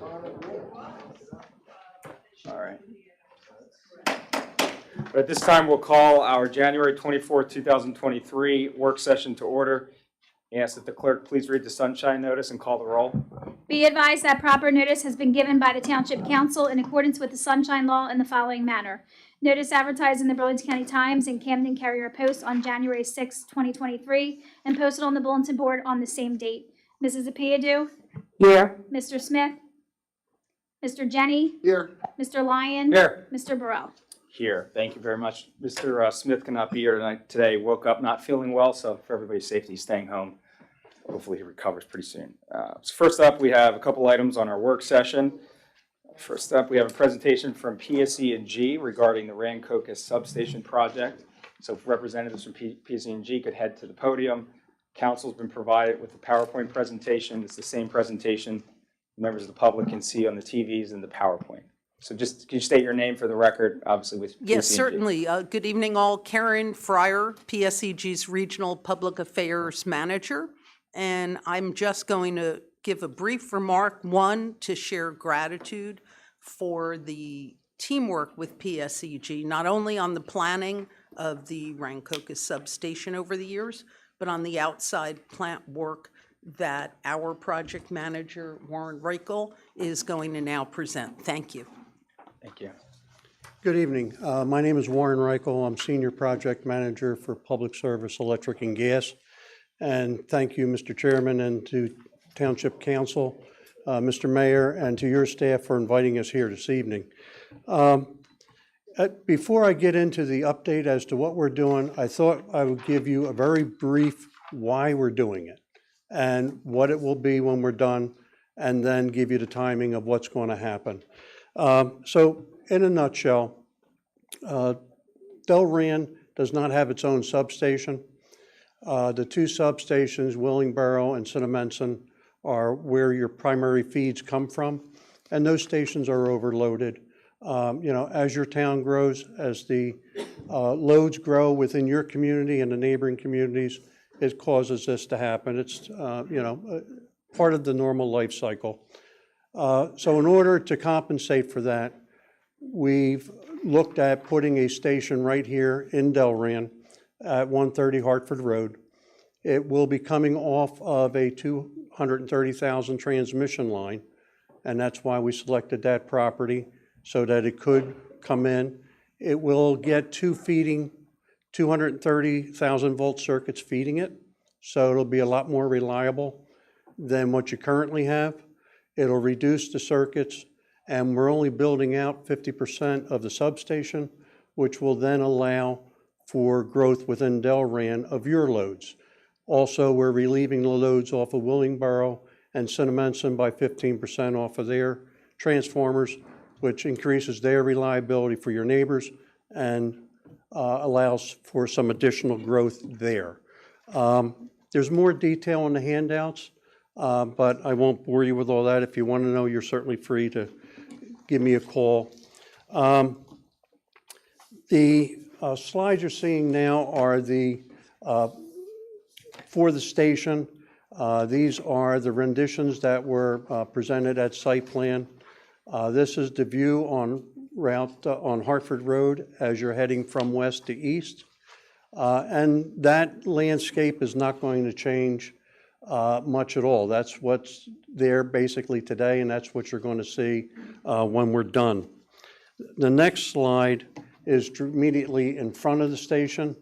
All right. But at this time, we'll call our January 24th, 2023 work session to order. I ask that the clerk please read the sunshine notice and call the roll. Be advised that proper notice has been given by the Township Council in accordance with the Sunshine Law in the following manner. Notice advertised in the Burlington County Times and Camden Carrier Post on January 6, 2023, and posted on the bulletin board on the same date. Mrs. Apiadu? Here. Mr. Smith? Mr. Jenny? Here. Mr. Lyon? Here. Mr. Burrell? Here. Thank you very much. Mr. Smith cannot be here today. Woke up not feeling well, so for everybody's safety, he's staying home. Hopefully he recovers pretty soon. So first up, we have a couple items on our work session. First up, we have a presentation from PSE&G regarding the Rancocas substation project. So if representatives from PSE&G could head to the podium. Council's been provided with a PowerPoint presentation. It's the same presentation members of the public can see on the TVs and the PowerPoint. So just, can you state your name for the record, obviously with PSE&G? Yes, certainly. Good evening all. Karen Fryer, PSEG's Regional Public Affairs Manager. And I'm just going to give a brief remark, one, to share gratitude for the teamwork with PSEG, not only on the planning of the Rancocas substation over the years, but on the outside plant work that our project manager, Warren Reichel, is going to now present. Thank you. Thank you. Good evening. My name is Warren Reichel. I'm Senior Project Manager for Public Service, Electric and Gas. And thank you, Mr. Chairman, and to Township Council, Mr. Mayor, and to your staff for inviting us here this evening. Before I get into the update as to what we're doing, I thought I would give you a very brief why we're doing it and what it will be when we're done, and then give you the timing of what's going to happen. So in a nutshell, Delran does not have its own substation. The two substations, Willingboro and Cinnaminson, are where your primary feeds come from, and those stations are overloaded. As your town grows, as the loads grow within your community and the neighboring communities, it causes this to happen. It's, part of the normal life cycle. So in order to compensate for that, we've looked at putting a station right here in Delran at 130 Hartford Road. It will be coming off of a 230,000 transmission line, and that's why we selected that property, so that it could come in. It will get two feeding, 230,000 volt circuits feeding it, so it'll be a lot more reliable than what you currently have. It'll reduce the circuits, and we're only building out 50% of the substation, which will then allow for growth within Delran of your loads. Also, we're relieving the loads off of Willingboro and Cinnaminson by 15% off of their transformers, which increases their reliability for your neighbors and allows for some additional growth there. There's more detail in the handouts, but I won't bore you with all that. If you want to know, you're certainly free to give me a call. The slides you're seeing now are for the station. These are the renditions that were presented at site plan. This is the view on Hartford Road as you're heading from west to east. And that landscape is not going to change much at all. That's what's there basically today, and that's what you're going to see when we're done. The next slide is immediately in front of the station.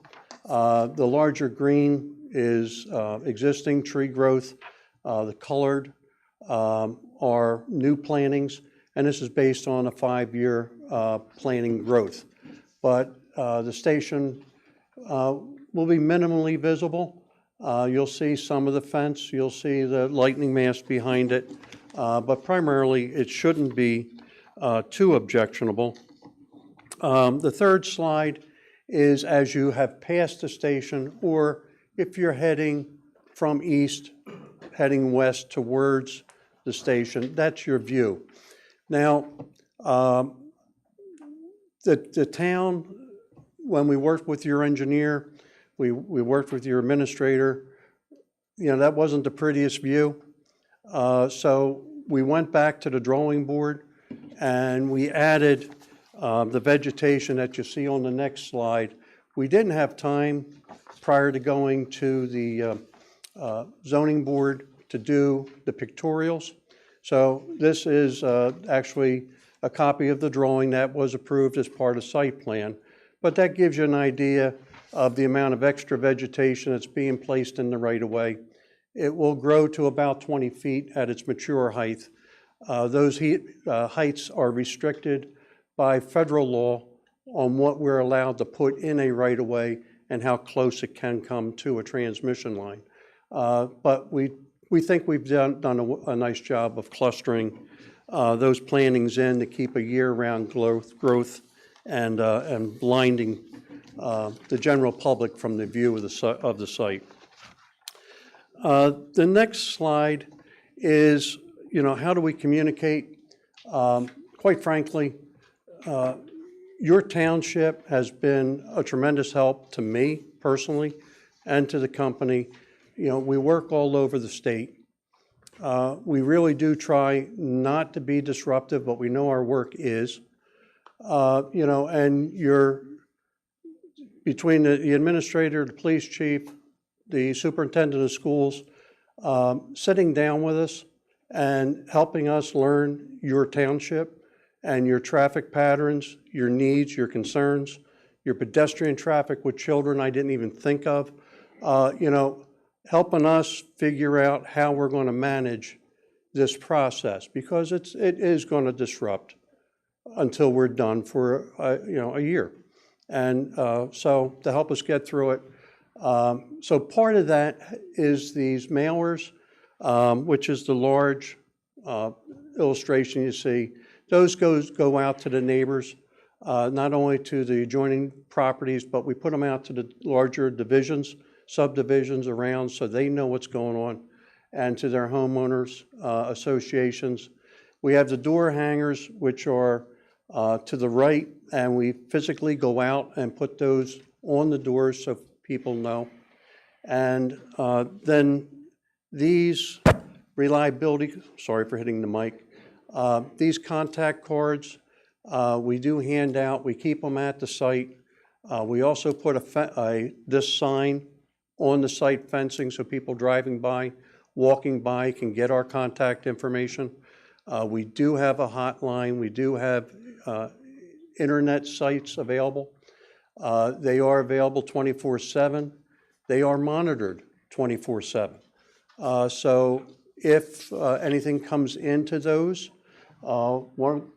The larger green is existing tree growth. The colored are new plantings, and this is based on a 5-year planting growth. But the station will be minimally visible. You'll see some of the fence, you'll see the lightning mast behind it, but primarily it shouldn't be too objectionable. The third slide is as you have passed the station, or if you're heading from east, heading west towards the station, that's your view. Now, the town, when we worked with your engineer, we worked with your administrator, that wasn't the prettiest view. So we went back to the drawing board and we added the vegetation that you see on the next slide. We didn't have time prior to going to the zoning board to do the pictorials. So this is actually a copy of the drawing that was approved as part of site plan. But that gives you an idea of the amount of extra vegetation that's being placed in the right-of-way. It will grow to about 20 feet at its mature height. Those heights are restricted by federal law on what we're allowed to put in a right-of-way and how close it can come to a transmission line. But we think we've done a nice job of clustering those plantings in to keep a year-round growth and blinding the general public from the view of the site. The next slide is, how do we communicate? Quite frankly, your township has been a tremendous help to me personally and to the company. We work all over the state. We really do try not to be disruptive, but we know our work is. And between the administrator, the police chief, the superintendent of schools, sitting down with us and helping us learn your township and your traffic patterns, your needs, your concerns, your pedestrian traffic with children I didn't even think of, helping us figure out how we're going to manage this process, because it is going to disrupt until we're done for a year. And so to help us get through it, so part of that is these mailers, which is the large illustration you see. Those go out to the neighbors, not only to the adjoining properties, but we put them out to the larger divisions, subdivisions around, so they know what's going on, and to their homeowners associations. We have the door hangers, which are to the right, and we physically go out and put those on the doors so people know. And then these reliability, sorry for hitting the mic, these contact cards, we do hand out, we keep them at the site. We also put this sign on the site fencing so people driving by, walking by can get our contact information. We do have a hotline. We do have internet sites available. They are available 24/7. They are monitored 24/7. So if anything comes into those,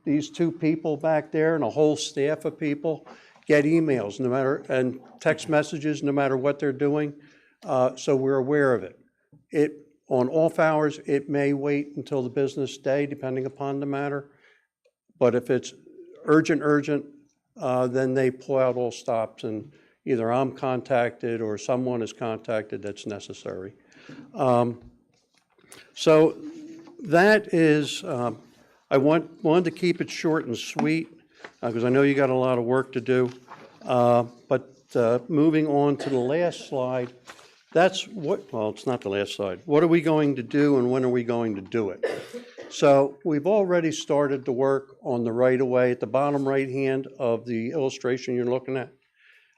these two people back there and a whole staff of people get emails and text messages no matter what they're doing. So we're aware of it. On off hours, it may wait until the business day, depending upon the matter. But if it's urgent, then they pull out all stops and either I'm contacted or someone is contacted that's necessary. So that is, I wanted to keep it short and sweet because I know you got a lot of work to do. But moving on to the last slide, well, it's not the last slide. What are we going to do and when are we going to do it? So we've already started to work on the right-of-way at the bottom right-hand of the illustration you're looking at.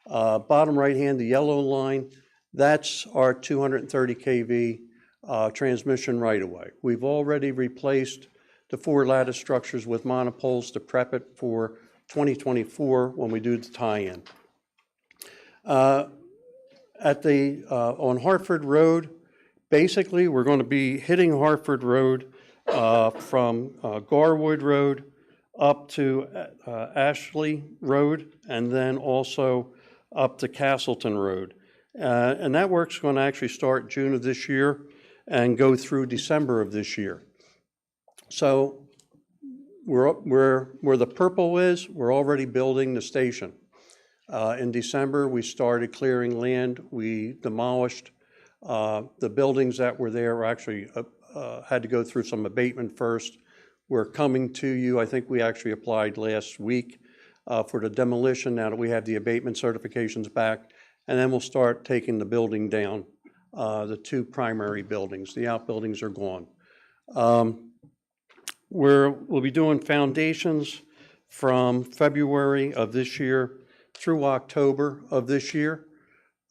Bottom right-hand, the yellow line, that's our 230 kV transmission right-of-way. We've already replaced the 4 lattice structures with monopoles to prep it for 2024 when we do the tie-in. On Hartford Road, basically we're going to be hitting Hartford Road from Garwood Road up to Ashley Road and then also up to Castleton Road. And that work's going to actually start June of this year and go through December of this year. So where the purple is, we're already building the station. In December, we started clearing land. We demolished the buildings that were there. Actually had to go through some abatement first. We're coming to you. I think we actually applied last week for the demolition now that we have the abatement certifications back. And then we'll start taking the building down, the 2 primary buildings. The outbuildings are gone. We'll be doing foundations from February of this year through October of this year.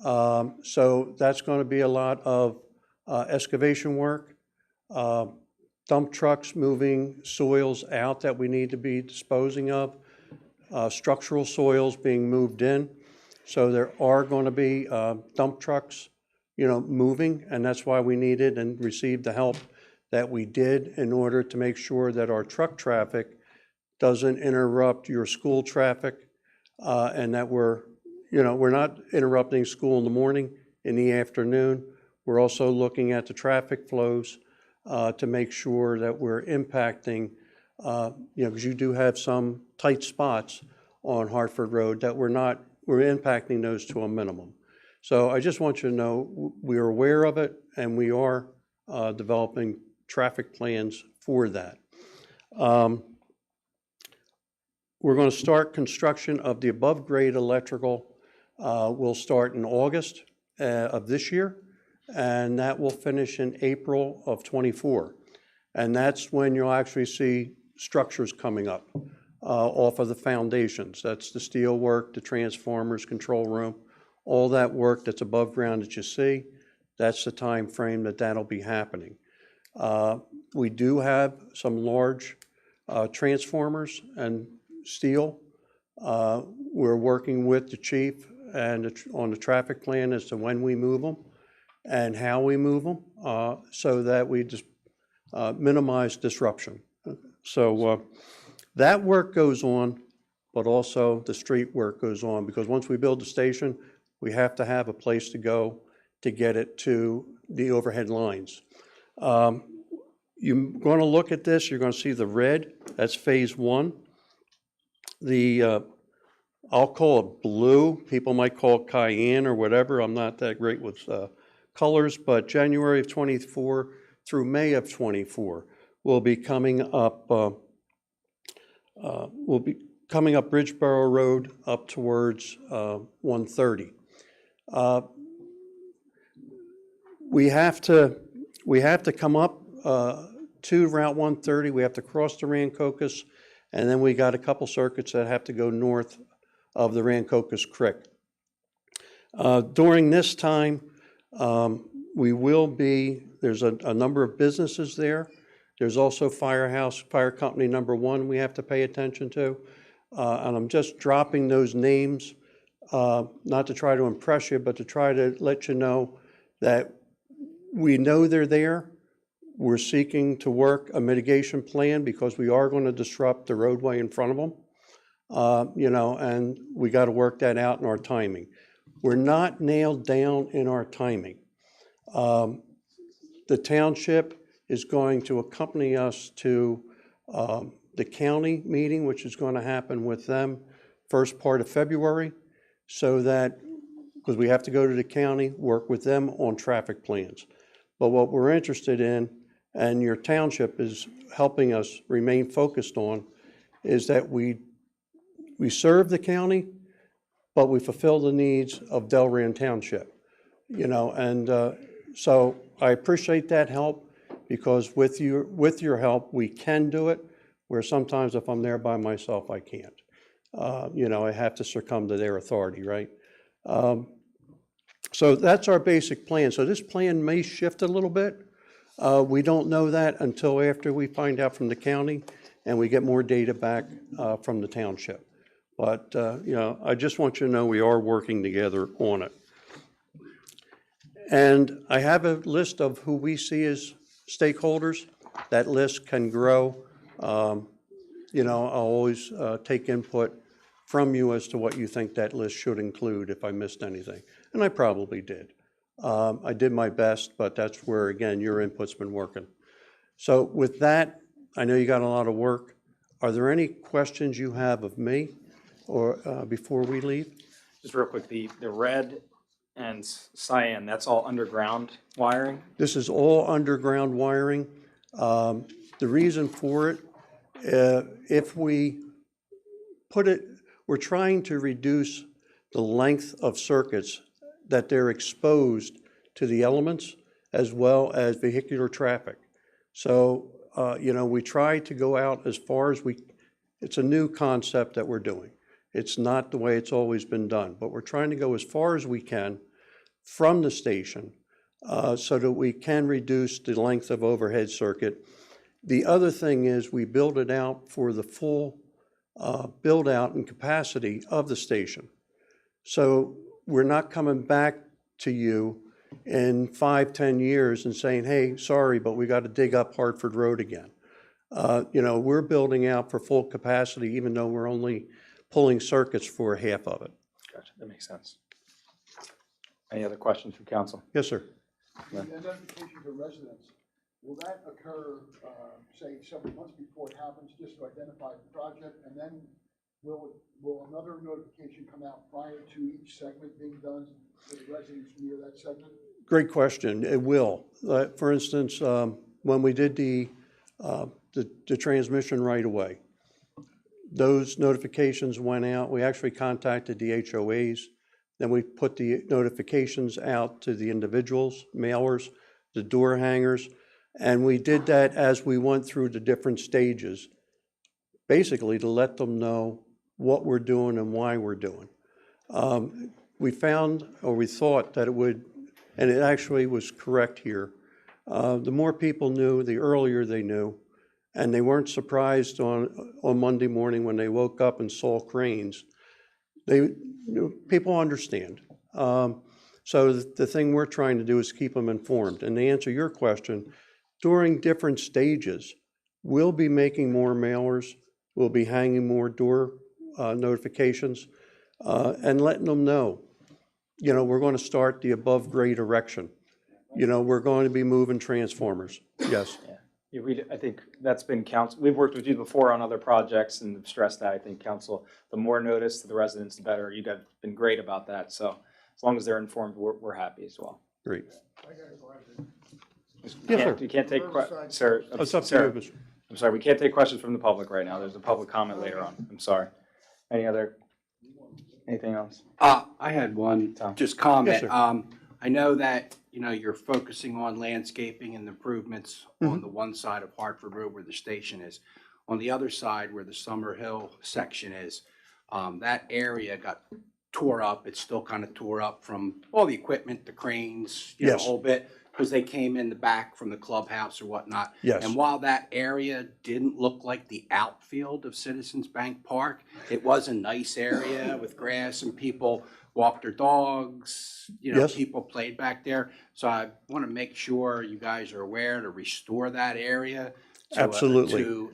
So that's going to be a lot of excavation work, dump trucks moving soils out that we need to be disposing of, structural soils being moved in. So there are going to be dump trucks, moving, and that's why we needed and received the help that we did in order to make sure that our truck traffic doesn't interrupt your school traffic, and that we're not interrupting school in the morning, in the afternoon. We're also looking at the traffic flows to make sure that we're impacting, because you do have some tight spots on Hartford Road that we're impacting those to a minimum. So I just want you to know we're aware of it, and we are developing traffic plans for that. We're going to start construction of the above-grade electrical. We'll start in August of this year, and that will finish in April of '24. And that's when you'll actually see structures coming up off of the foundations. That's the steel work, the transformers, control room, all that work that's above ground that you see. That's the time frame that that'll be happening. We do have some large transformers and steel. We're working with the chief and on the traffic plan as to when we move them and how we move them, so that we just minimize disruption. So that work goes on, but also the street work goes on, because once we build the station, we have to have a place to go to get it to the overhead lines. You're going to look at this, you're going to see the red, that's phase one. The, I'll call it blue, people might call it cayenne or whatever, I'm not that great with colors, but January of '24 through May of '24, we'll be coming up, Bridgeboro Road up towards 130. We have to come up to Route 130. We have to cross the Rancocas, and then we got a couple circuits that have to go north of the Rancocas Creek. During this time, there's a number of businesses there. There's also fire company number 1 we have to pay attention to. And I'm just dropping those names, not to try to impress you, but to try to let you know that we know they're there. We're seeking to work a mitigation plan because we are going to disrupt the roadway in front of them. And we got to work that out in our timing. We're not nailed down in our timing. The township is going to accompany us to the county meeting, which is going to happen with them first part of February, so that, because we have to go to the county, work with them on traffic plans. But what we're interested in, and your township is helping us remain focused on, is that we serve the county, but we fulfill the needs of Delran Township. So I appreciate that help, because with your help, we can do it, where sometimes if I'm there by myself, I can't. I have to succumb to their authority, right? So that's our basic plan. So this plan may shift a little bit. We don't know that until after we find out from the county and we get more data back from the township. But, I just want you to know we are working together on it. And I have a list of who we see as stakeholders. That list can grow. I'll always take input from you as to what you think that list should include if I missed anything. And I probably did. I did my best, but that's where, again, your input's been working. So with that, I know you got a lot of work. Are there any questions you have of me or before we leave? Just real quick, the red and cyan, that's all underground wiring? This is all underground wiring. The reason for it, if we put it, we're trying to reduce the length of circuits that they're exposed to the elements as well as vehicular traffic. So We try to go out as far as it's a new concept that we're doing. It's not the way it's always been done, but we're trying to go as far as we can from the station so that we can reduce the length of overhead circuit. The other thing is we build it out for the full build out and capacity of the station. So we're not coming back to you in 5-10 years and saying, hey, sorry, but we got to dig up Hartford Road again. We're building out for full capacity, even though we're only pulling circuits for half of it. Gotcha, that makes sense. Any other questions from council? Yes, sir. The identification for residents, will that occur, say, several months before it happens, just to identify the project? And then will another notification come out prior to each segment being done for the residents near that segment? Great question. It will. For instance, when we did the transmission right away, those notifications went out. We actually contacted the HOAs. Then we put the notifications out to the individuals, mailers, the door hangers, and we did that as we went through the different stages, basically to let them know what we're doing and why we're doing. We found, or we thought that it would, and it actually was correct here, the more people knew, the earlier they knew, and they weren't surprised on Monday morning when they woke up and saw cranes. People understand. So the thing we're trying to do is keep them informed. And to answer your question, during different stages, we'll be making more mailers, we'll be hanging more door notifications, and letting them know, we're going to start the above grade erection. We're going to be moving transformers. Yes. Yeah, I think that's been council. We've worked with you before on other projects and stressed that. I think council, the more notice to the residents, the better. You guys have been great about that. So as long as they're informed, we're happy as well. Great. I got a question. Yes, sir. You can't take questions, sir. It's up to Sir, you, Mr. I'm sorry, we can't take questions from the public right now. There's a public comment later on. I'm sorry. Anything else? I had one, Tom. just comment. Yes, sir. I know that, you're focusing on landscaping and improvements on the one side of Hartford Road where the station is. On the other side where the Summer Hill section is, that area got tore up. It's still kind of tore up from all the equipment, the cranes, a Yes. whole bit, because they came in the back from the clubhouse or whatnot. Yes. And while that area didn't look like the outfield of Citizens Bank Park, it was a nice area with grass and people walked their dogs, Yes. people played back there. So I want to make sure you guys are aware to restore that area. Absolutely.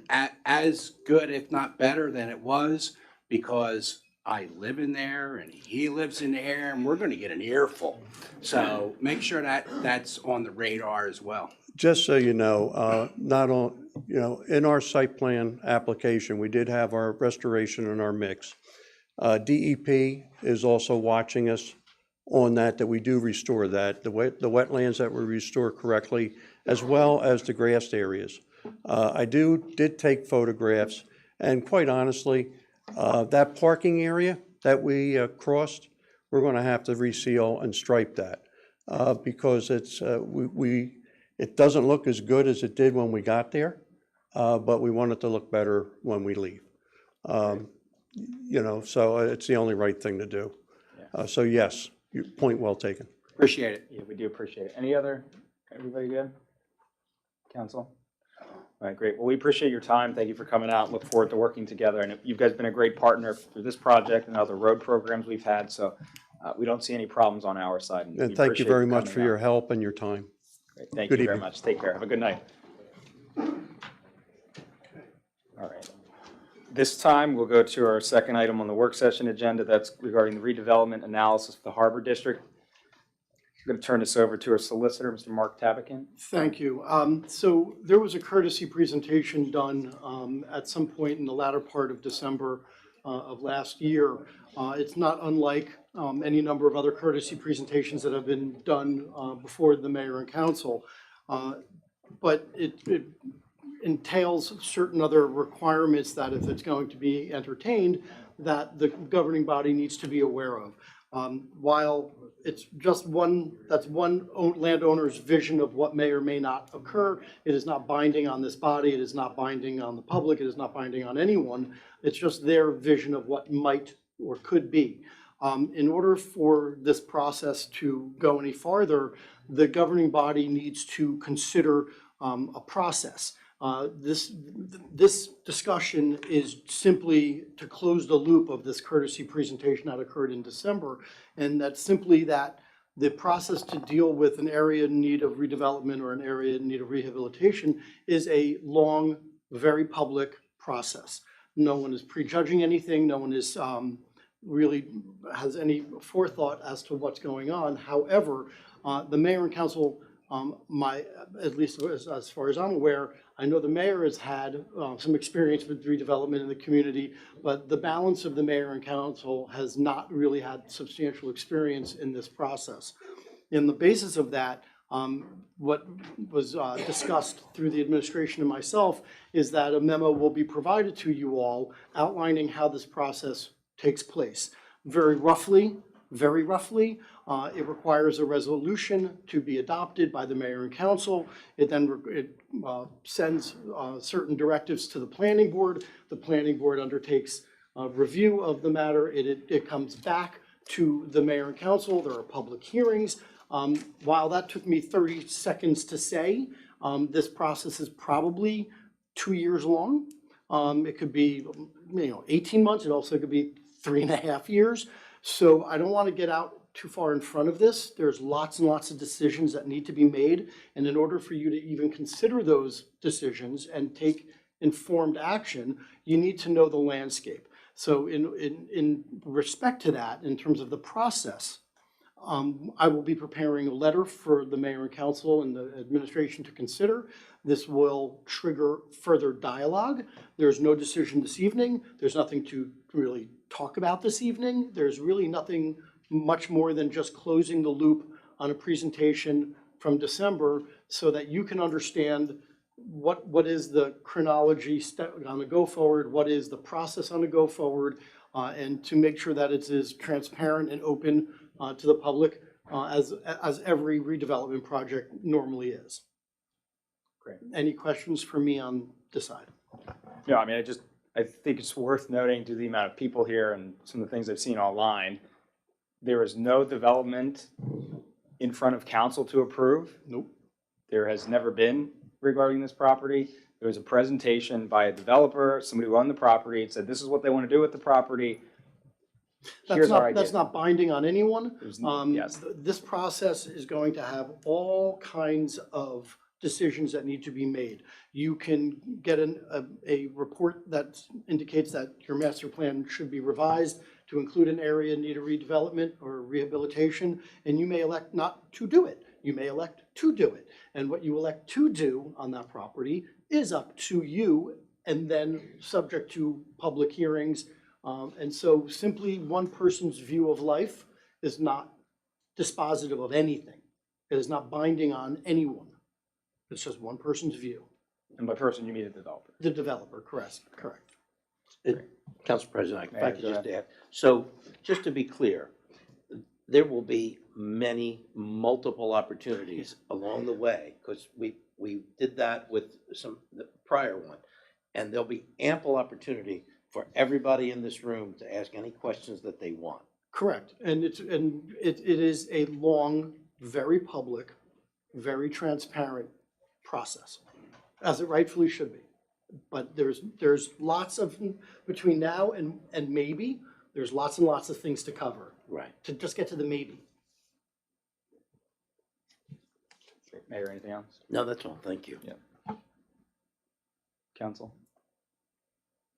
As good, if not better than it was, because I live in there and he lives in there and we're going to get an earful. So make sure that that's on the radar as well. Just so you know, not on, in our site plan application, we did have our restoration in our mix. DEP is also watching us on that we do restore that, the wetlands that we restore correctly, as well as the grassed areas. I did take photographs, and quite honestly, that parking area that we crossed, we're going to have to reseal and stripe that because it doesn't look as good as it did when we got there, but we want it to look better when we leave. So it's the only right thing to do. So yes, your point well taken. Appreciate it. Yeah, we do appreciate it. Everybody good? Council? All right, great. Well, we appreciate your time. Thank you for coming out. Look forward to working together. And you guys have been a great partner through this project and other road programs we've had. So we don't see any problems on our side. And we thank you appreciate very much coming for out. your help and your time. Great. Thank Good you very evening. much. Take care. Have a good night. All right. This time, we'll go to our second item on the work session agenda. That's regarding the redevelopment analysis of the Harbor District. I'm going to turn this over to our solicitor, Mr. Mark Tabakin. Thank you. So there was a courtesy presentation done at some point in the latter part of December of last year. It's not unlike any number of other courtesy presentations that have been done before the mayor and council. But it entails certain other requirements that if it's going to be entertained, that the governing body needs to be aware of. While it's just that's one landowner's vision of what may or may not occur, it is not binding on this body, it is not binding on the public, it is not binding on anyone. It's just their vision of what might or could be. In order for this process to go any farther, the governing body needs to consider a process. This discussion is simply to close the loop of this courtesy presentation that occurred in December, and that's simply that the process to deal with an area in need of redevelopment or an area in need of rehabilitation is a long, very public process. No one is prejudging anything, no one is really has any forethought as to what's going on. However, the mayor and council, at least as far as I'm aware, I know the mayor has had some experience with redevelopment in the community, but the balance of the mayor and council has not really had substantial experience in this process. In the basis of that, what was discussed through the administration and myself is that a memo will be provided to you all outlining how this process takes place. Very roughly, it requires a resolution to be adopted by the mayor and council. It then sends certain directives to the planning board. The planning board undertakes a review of the matter. It comes back to the mayor and council. There are public hearings. While that took me 30 seconds to say, this process is probably 2 years long. It could be 18 months. It also could be 3.5 years. So I don't want to get out too far in front of this. There's lots and lots of decisions that need to be made. And in order for you to even consider those decisions and take informed action, you need to know the landscape. So in respect to that, in terms of the process, I will be preparing a letter for the mayor and council and the administration to consider. This will trigger further dialogue. There's no decision this evening. There's nothing to really talk about this evening. There's really nothing much more than just closing the loop on a presentation from December so that you can understand what is the chronology on the go forward, what is the process on the go forward, and to make sure that it's as transparent and open to the public as every redevelopment project normally is. Great. Any questions for me on this side? Yeah, I mean, I think it's worth noting to the amount of people here and some of the things I've seen online, there is no development in front of council to approve. Nope. There has never been regarding this property. There was a presentation by a developer, somebody who owned the property, and said, this is what they want to do with the property. Here's our idea. That's not binding on anyone. Yes. This process is going to have all kinds of decisions that need to be made. You can get a report that indicates that your master plan should be revised to include an area in need of redevelopment or rehabilitation, and you may elect not to do it. You may elect to do it. And what you elect to do on that property is up to you, and then subject to public hearings. And so simply one person's view of life is not dispositive of anything. It is not binding on anyone. It's just one person's view. And by person, you mean the developer. The developer, correct. Council President, if I could Go just add. So just to be clear, there will be multiple opportunities along the way, because we did that with the prior one. And there'll be ample opportunity for everybody in this room to ask any questions that they want. Correct. And it is a long, very public, very transparent process, as it rightfully should be. But there's lots of, between now and maybe, there's lots and lots of things to cover. Right. To just get to the maybe. Mayor, anything else? No, that's all. Thank you. Council?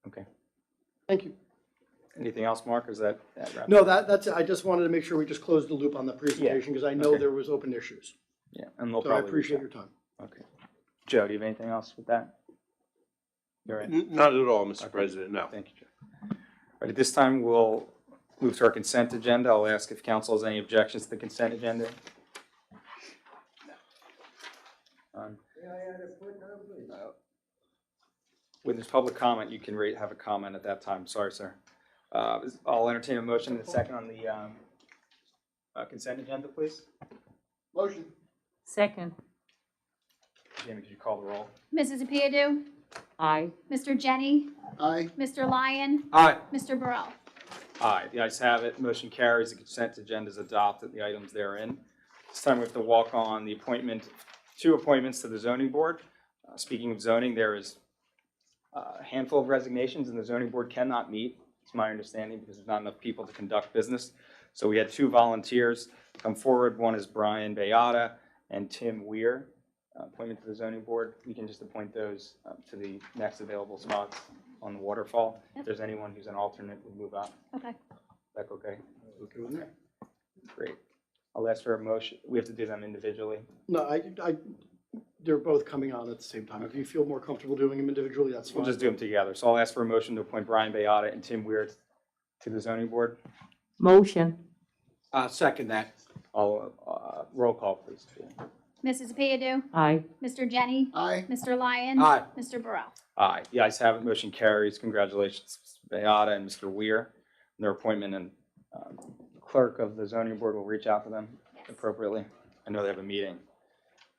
Okay. Thank you. Anything else, Mark? Is that wrap? No, that's it. I just wanted to make sure we just closed the loop on the presentation, because I know Okay. there was open issues. Yeah, and they'll So I probably. appreciate your time. Okay. Joe, do you have anything else with that? You're right. Not at all, Mr. President, no. Thank you, Joe. All right, at this time, we'll move to our consent agenda. I'll ask if council has any objections to the consent agenda. When there's public comment, you can have a comment at that time. Sorry, sir. I'll entertain a motion in a second on the consent agenda, please? Motion. Second. Jamie, could you call the roll? Mrs. Apiadu? Aye. Mr. Jenny? Aye. Mr. Lyon? Aye. Mr. Burrell? Aye, the ayes have it. Motion carries. The consent agenda is adopted, the items therein. This time we have to walk on the two appointments to the zoning board. Speaking of zoning, there is a handful of resignations and the zoning board cannot meet. It's my understanding because there's not enough people to conduct business. So we had two volunteers come forward. One is Brian Bayata and Tim Weir. Appointment to the zoning board. We can just appoint those to the next available spots on the waterfall. If there's anyone who's an alternate, we'll move up. Okay. That's okay? Okay with that? Great. I'll ask for a motion. We have to do them individually. No, they're both coming on at the same time. If you feel more comfortable doing them individually, that's fine. We'll just do them together. So I'll ask for a motion to appoint Brian Bayata and Tim Weir to the zoning board. Motion. Second that. I'll, roll call, please. Mrs. Apiadu? Aye. Mr. Jenny? Aye. Mr. Lyon? Aye. Mr. Burrell? Aye. The ayes have it. Motion carries. Congratulations, Mr. Bayata and Mr. Weir, on their appointment, and clerk of the zoning board will reach out to them appropriately. I know they have a meeting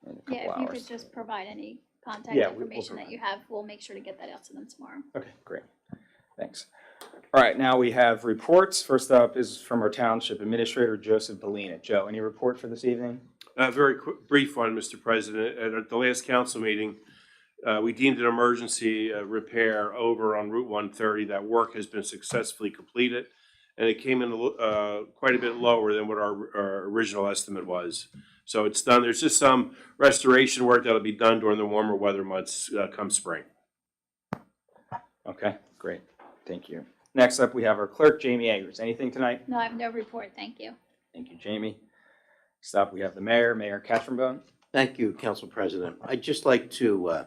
in a couple Yeah, if you could hours. just provide any contact Yeah, we'll information that provide. you have, we'll make sure to get that out to them tomorrow. Okay, great. Thanks. All right, now we have reports. First up is from our Township Administrator, Joseph Bellina. Joe, any report for this evening? Very brief one, Mr. President. At the last council meeting, we deemed an emergency repair over on Route 130. That work has been successfully completed, and it came in quite a bit lower than what our original estimate was. So it's done. There's just some restoration work that'll be done during the warmer weather months come spring. Okay, great. Thank you. Next up, we have our clerk, Jamie Agers. Anything tonight? No, I have no report, thank you. Thank you, Jamie. Next up, we have the mayor, Mayor Katzenbone. Thank you, Council President. I'd just like to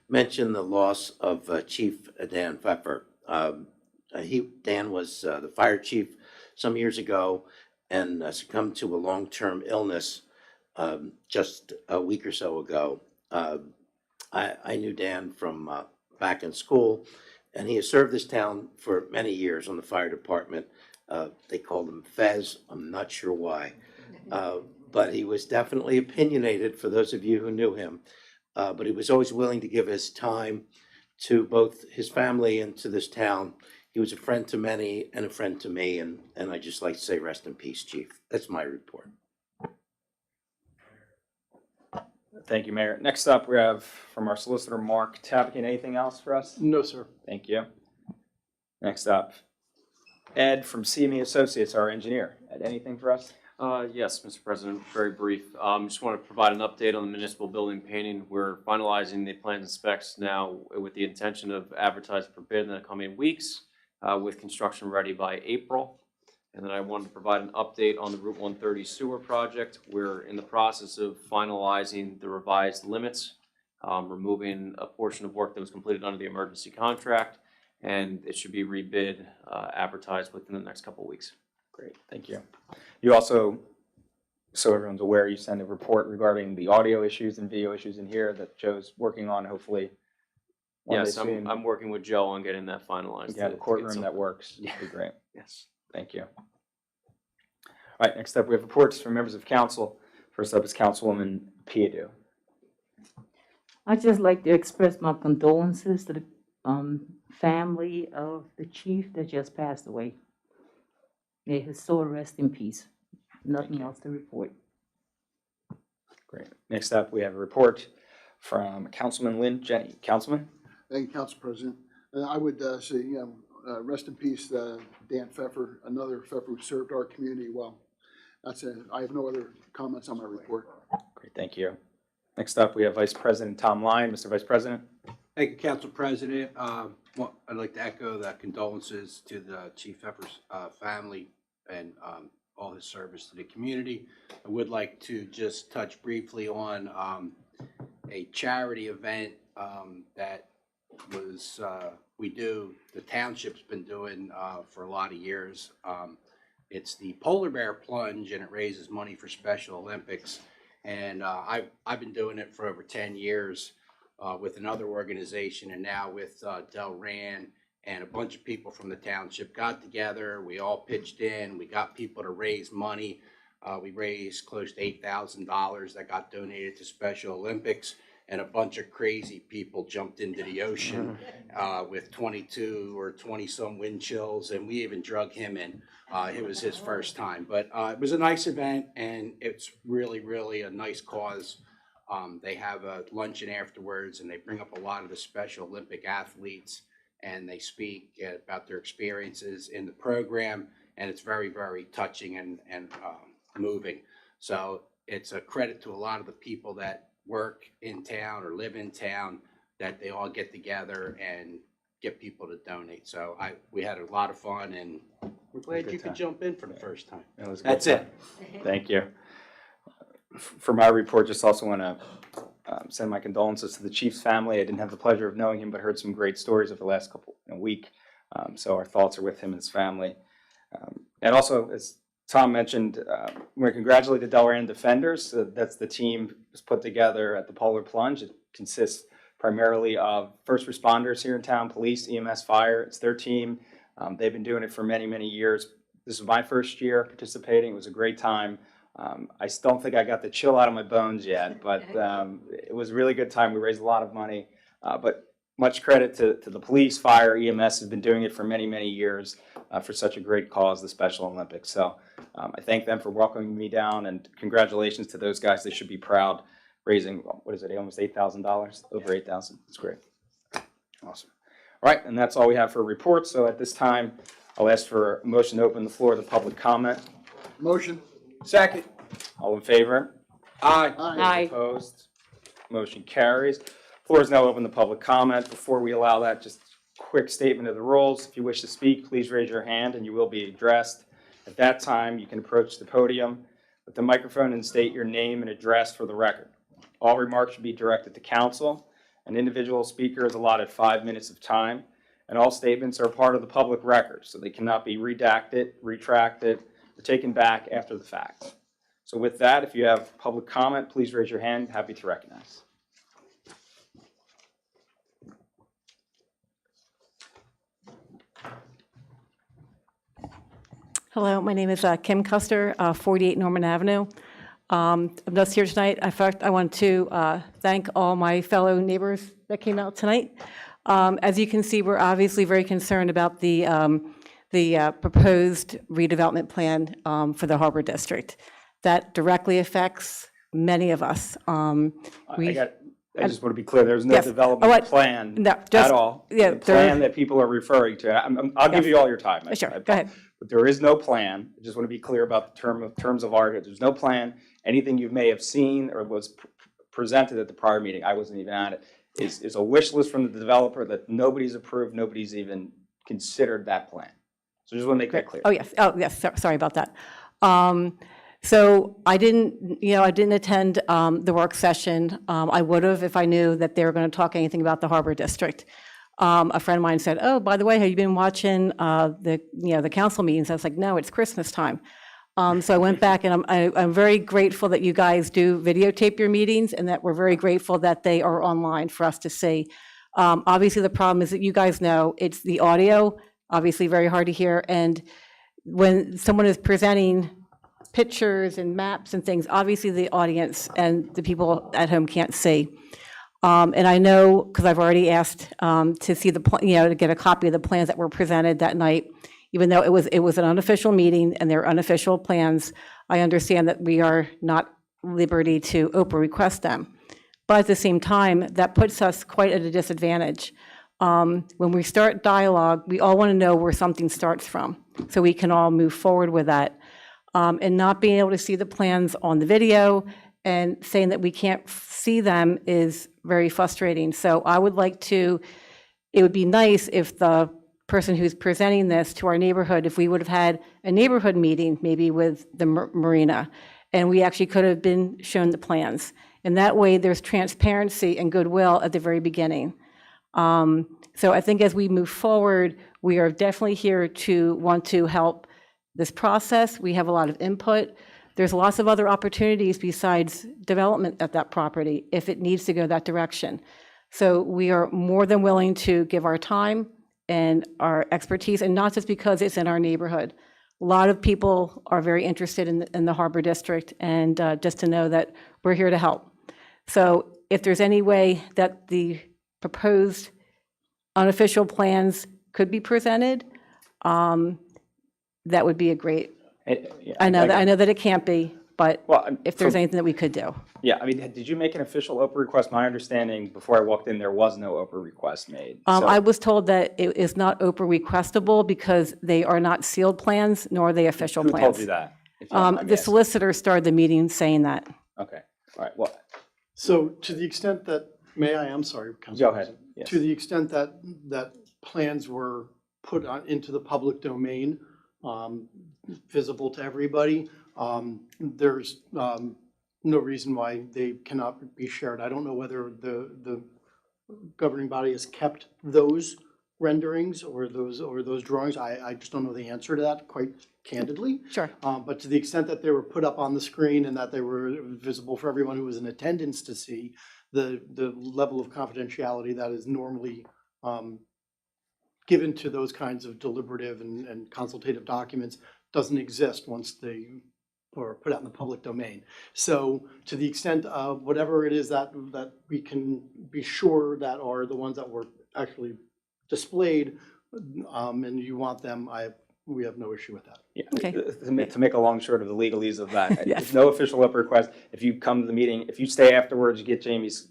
mention the loss of Chief Dan Pfeffer. Dan was the fire chief some years ago and succumbed to a long-term illness just a week or so ago. I knew Dan from back in school, and he has served this town for many years on the fire department. They called him Fez. I'm not sure why. But he was definitely opinionated, for those of you who knew him. But he was always willing to give his time to both his family and to this town. He was a friend to many and a friend to me, and I'd just like to say rest in peace, Chief. That's my report. Thank you, Mayor. Next up, we have from our solicitor, Mark Tabakin. Anything else for us? No, sir. Thank you. Next up, Ed from CME Associates, our engineer. Ed, anything for us? Yes, Mr. President, very brief. Just want to provide an update on the municipal building painting. We're finalizing the plans and specs now with the intention of advertising for bid in the coming weeks, with construction ready by April. And then I wanted to provide an update on the Route 130 sewer project. We're in the process of finalizing the revised limits, removing a portion of work that was completed under the emergency contract, and it should be rebid, advertised within the next couple of weeks. Great, thank you. You also, so everyone's aware, you sent a report regarding the audio issues and video issues in here that Joe's working on, hopefully. one day Yes, soon. I'm working with Joe on getting that finalized. We can have a to get courtroom some- that works. That'd be great. Yes. Thank you. All right, next up, we have reports from members of council. First up is Councilwoman Piadu. I'd just like to express my condolences to the family of the chief that just passed away. May his soul rest in peace. Nothing else to report. Great. Next up, we have a report from Councilman Lynn Jenny. Councilman? Thank you, Council President. I would say, rest in peace, Dan Pfeffer, another Pfeffer who served our community well. That's it. I have no other comments on my report. Great, thank you. Next up, we have Vice President Tom Lyon. Mr. Vice President? Thank you, Council President. I'd like to echo the condolences to the Chief Pfeffer's family and all his service to the community. I would like to just touch briefly on a charity event that was the township's been doing for a lot of years. It's the Polar Bear Plunge, and it raises money for Special Olympics. And I've been doing it for over 10 years. With another organization, and now with Del Rand, and a bunch of people from the township got together. We all pitched in. We got people to raise money We raised close to $8,000 that got donated to Special Olympics, and a bunch of crazy people jumped into the ocean with 22 or 20-some wind chills, and we even drug him in. It was his first time, but it was a nice event, and it's really, really a nice cause. They have a luncheon afterwards, and they bring up a lot of the Special Olympic athletes, and they speak about their experiences in the program, and it's very, very touching and moving. So it's a credit to a lot of the people that work in town or live in town, that they all get together and get people to donate. So we had a lot of fun, and we're glad Good you time. could jump in for the first time. It was a good That's it. time. Thank you. For my report, just also want to send my condolences to the Chief's family. I didn't have the pleasure of knowing him, but heard some great stories over the last week. So our thoughts are with him and his family. And also, as Tom mentioned, we want to congratulate the Delran Defenders. That's the team that was put together at the Polar Plunge. It consists primarily of first responders here in town, police, EMS, fire. It's their team. They've been doing it for many, many years. This was my first year participating. It was a great time. I still don't think I got the chill out of my bones yet, but it was a really good time. We raised a lot of money, but much credit to the police, fire, EMS has been doing it for many, many years for such a great cause, the Special Olympics. So I thank them for welcoming me down, and congratulations to those guys. They should be proud, raising, what is it, almost $8,000? Over $8,000. That's great. Awesome. All right, and that's all we have for reports. So at this time, I'll ask for a motion to open the floor to public comment. Motion. Second. All in favor? Aye. Aye. Opposed? Motion carries. Floor is now open to public comment. Before we allow that, just a quick statement of the rules. If you wish to speak, please raise your hand and you will be addressed. At that time, you can approach the podium with the microphone and state your name and address for the record. All remarks should be directed to council. An individual speaker is allotted 5 minutes of time, and all statements are part of the public record, so they cannot be redacted, retracted, or taken back after the fact. So with that, if you have public comment, please raise your hand. Happy to recognize. Hello, my name is Kim Custer, 48 Norman Avenue. I'm just here tonight. In fact, I want to thank all my fellow neighbors that came out tonight. As you can see, we're obviously very concerned about the proposed redevelopment plan for the Harbor District. That directly affects many of us. I just want to be clear, there's no Yes. development plan No, at just- all. yeah, The plan that people are referring to, I'll give Yes. you all your time. Sure, go ahead. But there is no plan. I just want to be clear about the terms of art. There's no plan. Anything you may have seen or was presented at the prior meeting, I wasn't even at it, is a wish list from the developer that nobody's approved, nobody's even considered that plan. So just want to make that clear. Oh, yes, sorry about that. So I didn't attend the work session. I would have if I knew that they were going to talk anything about the Harbor District. A friend of mine said, "Oh, by the way, have you been watching the council meetings?" I was like, "No, it's Christmas time." So I went back, and I'm very grateful that you guys do videotape your meetings, and that we're very grateful that they are online for us to see. Obviously, the problem is that you guys know it's the audio, obviously very hard to hear, and when someone is presenting pictures and maps and things, obviously the audience and the people at home can't see. And I know, because I've already asked to see to get a copy of the plans that were presented that night, even though it was an unofficial meeting and they're unofficial plans. I understand that we are not liberty to open request them. But at the same time, that puts us quite at a disadvantage. When we start dialogue, we all want to know where something starts from, so we can all move forward with that. And not being able to see the plans on the video and saying that we can't see them is very frustrating. So I would like to, it would be nice if the person who's presenting this to our neighborhood, if we would have had a neighborhood meeting, maybe with the marina, and we actually could have been shown the plans. And that way, there's transparency and goodwill at the very beginning. So I think as we move forward, we are definitely here to want to help this process. We have a lot of input. There's lots of other opportunities besides development at that property if it needs to go that direction. So we are more than willing to give our time and our expertise, and not just because it's in our neighborhood. A lot of people are very interested in the Harbor District, and just to know that we're here to help. So if there's any way that the proposed unofficial plans could be presented, that would be a great, I know that it can't be, but Well, if there's anything that we could do. Yeah, I mean, did you make an official Oprah request? My understanding, before I walked in, there was no Oprah request made. So- I was told that it is not Oprah requestable because they are not sealed plans, nor are they official Who plans. told you that? if you don't mind me The asking? solicitor started the meeting saying that. Okay, all right, well, So to the extent that, I'm sorry, Council go ahead, President. yes. To the extent that plans were put into the public domain, visible to everybody, there's no reason why they cannot be shared. I don't know whether the governing body has kept those renderings or those drawings. I just don't know the answer to that, quite candidly. Sure. But to the extent that they were put up on the screen and that they were visible for everyone who was in attendance to see, the level of confidentiality that is normally given to those kinds of deliberative and consultative documents doesn't exist once they are put out in the public domain. So to the extent of whatever it is that we can be sure that are the ones that were actually displayed, and you want them, we have no issue with that. Yeah, Okay. to make a long short of the legalese of that, Yes. there's no official Oprah request. If you come to the meeting, if you stay afterwards, you get Jamie's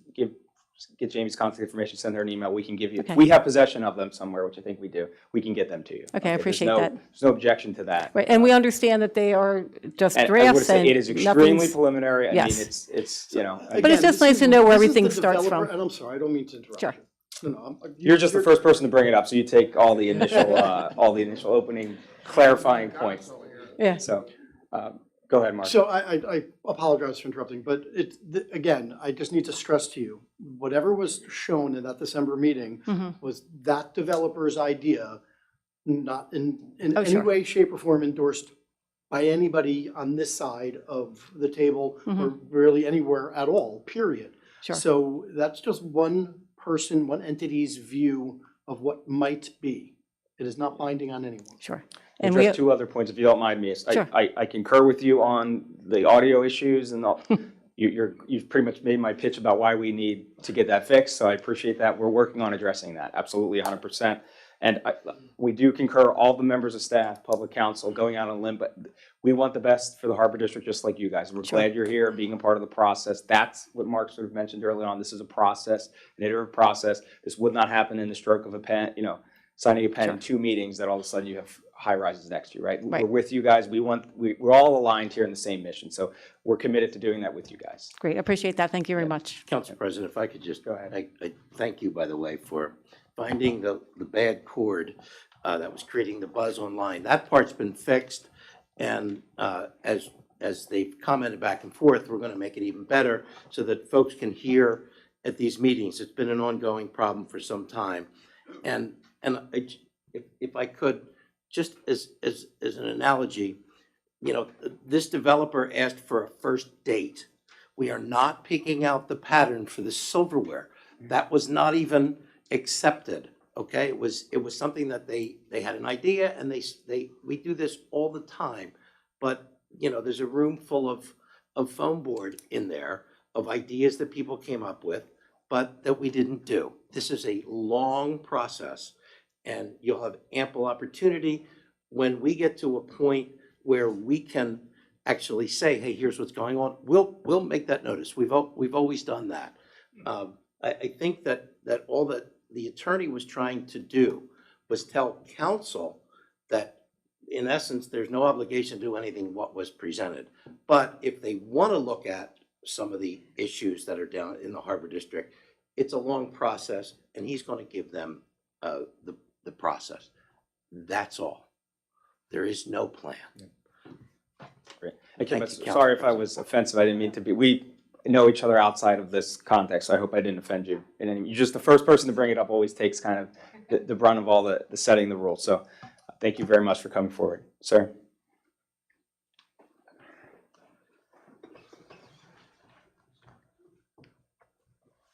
contact information, send her an email, we can give you. Okay. If we have possession of them somewhere, which I think we do, we can get them to you. Okay, I there's appreciate no- that. There's no objection to that. Right, and we understand that they are just And I would drafts say and it is extremely nothing's. preliminary. I mean, Yes. it's, you know. But it's Again, just this nice is- to know where this is the everything starts developer- from. And I'm sorry, I don't mean to interrupt Sure. you. No, You're just the first person to bring it up, so you take all the initial, opening clarifying points. Yeah. So, go ahead, Mark. So I apologize for interrupting, but again, I just need to stress to you, whatever was shown in that December meeting was that developer's idea, not in Oh, any sure. way, shape, or form endorsed by anybody on this side of the table, or really anywhere at all, period. Sure. So that's just one person, one entity's view of what might be. It is not binding on anyone. Sure. And we, Address two other points, if you don't mind me. Sure. I concur with you on the audio issues and all. You've pretty much made my pitch about why we need to get that fixed, so I appreciate that. We're working on addressing that, absolutely 100%. And we do concur, all the members of staff, public counsel, going out on a limb, but we want the best for the Harbor District, just like you guys. We're glad you're here, being a part of the process. That's what Mark sort of mentioned early on. This is a process, an iterative process. This would not happen in the stroke of a pen, signing a pen in 2 meetings that all of a sudden you have high rises next to you, right? Right. We're with you guys. We're all aligned here in the same mission. So we're committed to doing that with you guys. great, I appreciate that. Thank you very much. Council President, if I could just. Go ahead. I thank you, by the way, for finding the bad cord that was creating the buzz online. That part's been fixed, and as they've commented back and forth, we're going to make it even better so that folks can hear at these meetings. It's been an ongoing problem for some time. And if I could, just as an analogy, this developer asked for a first date. We are not picking out the pattern for the silverware. That was not even accepted, okay? It was something that they had an idea, and we do this all the time. But, there's a room full of foam board in there of ideas that people came up with, but that we didn't do. This is a long process, and you'll have ample opportunity when we get to a point where we can actually say, hey, here's what's going on. We'll make that notice. We've always done that. I think that all that the attorney was trying to do was tell council that in essence, there's no obligation to do anything what was presented. But if they want to look at some of the issues that are down in the Harbor District, it's a long process, and he's going to give them the process. That's all. There is no plan. Great. Thank you, Sorry Council if I was offensive. I didn't mean to be. We know each other outside of this context, so I hope I didn't offend you. And you're just the first person to bring it up always takes kind of the brunt of all the setting the rules. So thank you very much for coming forward. Sir?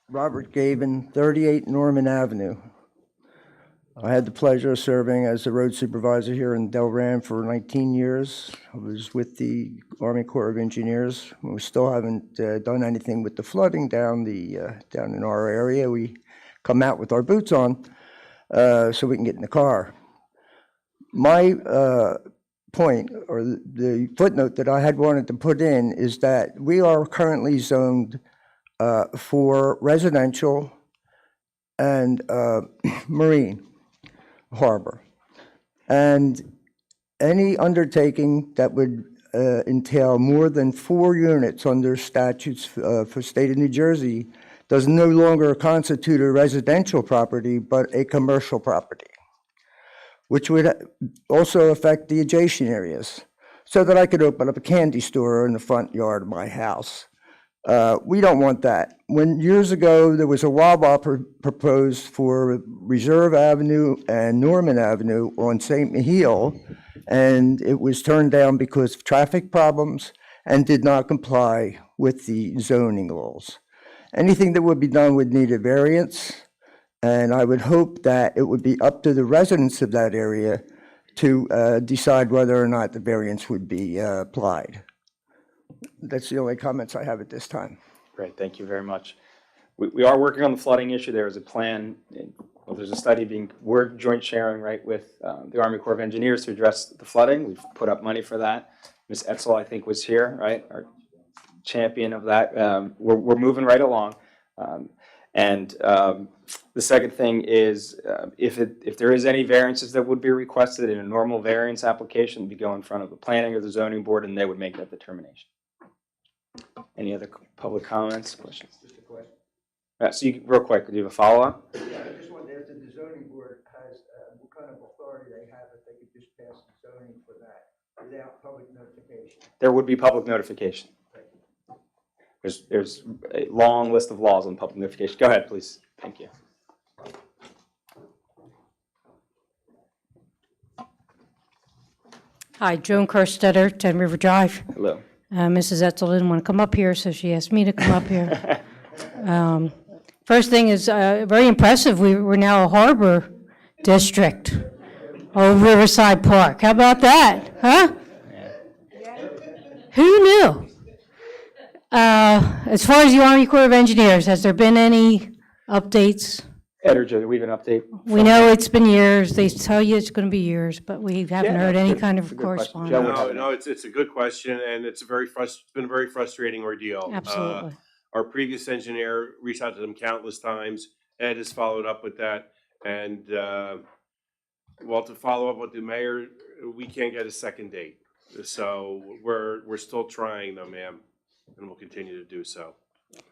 Robert Gavin, 38 Norman Avenue. I had the pleasure of serving as the road supervisor here in Delran for 19 years. I was with the Army Corps of Engineers. We still haven't done anything with the flooding down in our area. We come out with our boots on so we can get in the car. My point, or the footnote that I had wanted to put in, is that we are currently zoned for residential and marine harbor. And any undertaking that would entail more than 4 units under statutes for state of New Jersey does no longer constitute a residential property, but a commercial property, which would also affect the adjacent areas, so that I could open up a candy store in the front yard of my house. We don't want that. When years ago, there was a Wawa proposed for Reserve Avenue and Norman Avenue on St. Mihiel, and it was turned down because of traffic problems and did not comply with the zoning laws. Anything that would be done would need a variance, and I would hope that it would be up to the residents of that area to decide whether or not the variance would be applied. That's the only comments I have at this time. Great, thank you very much. We are working on the flooding issue. There is a plan, well, there's a study we're joint sharing, right, with the Army Corps of Engineers to address the flooding. We've put up money for that. Ms. Etzel, I think, was here, right, our champion of that. We're moving right along. The second thing is, if there is any variances that would be requested in a normal variance application, it'd be go in front of the planning or the zoning board, and they would make that determination. Any other public comments, questions? Just a question. So real quick, do you have a follow-up? Yeah, I just wanted to ask if the zoning board has, what kind of authority they have if they could just pass the zoning for that without public notification? There would be public notification. There's a long list of laws on public notification. Go ahead, please. Thank you. Hi, Joan Kerstetter, 10 River Drive. Hello. Mrs. Etzel didn't want to come up here, so she asked me to come up here. First thing is very impressive. We're now a harbor district, Old Riverside Park. How about that, huh? Who knew? As far as the Army Corps of Engineers, has there been any updates? Ed or Joe, do we have an update? We know it's been years. They tell you it's going to be years, but we haven't Yeah, heard any good- kind it's of a good question. correspondence. Joe would have No, it's a good question, and it's been a very frustrating ordeal. Absolutely. Our previous engineer reached out to them countless times. Ed has followed up with that, and, well, to follow up with the mayor, we can't get a second date. So we're still trying though, ma'am, and we'll continue to do so.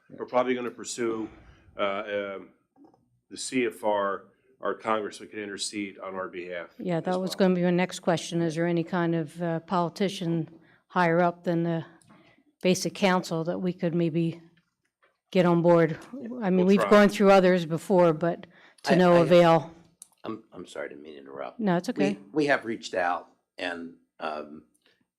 We're probably gonna pursue, to see if our congressman can intercede on our behalf. Yeah, as that was well. going to be my next question. Is there any kind of politician higher up than the basic council that we could maybe get on board? I mean, We'll we've try. gone through others before, but to no I- avail. I'm sorry to interrupt. No, it's okay. We have reached out, and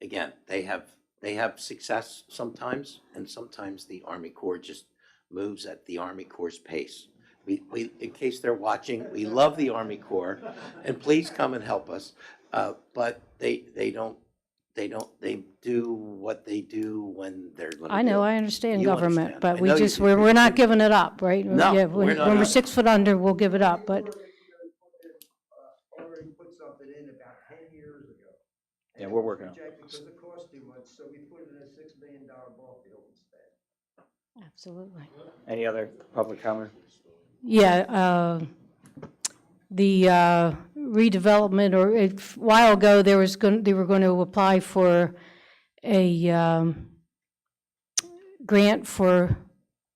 again, they have success sometimes, and sometimes the Army Corps just moves at the Army Corps' pace. We, in case they're watching, we love the Army Corps, and please come and help us. But they do what they do when they're going to. I know, I understand You government, understand. but I we know you just, do. we're not giving it up, right? No, Yeah, we're not. when we're 6 foot under, we'll give it up, but Already put something in about 10 years ago. Yeah, we're working on it. Rejected because it cost too much, so we put it in a $6 million ball field instead. absolutely. Any other public comment? Yeah, the redevelopment, or a while ago, they were going to apply for a grant for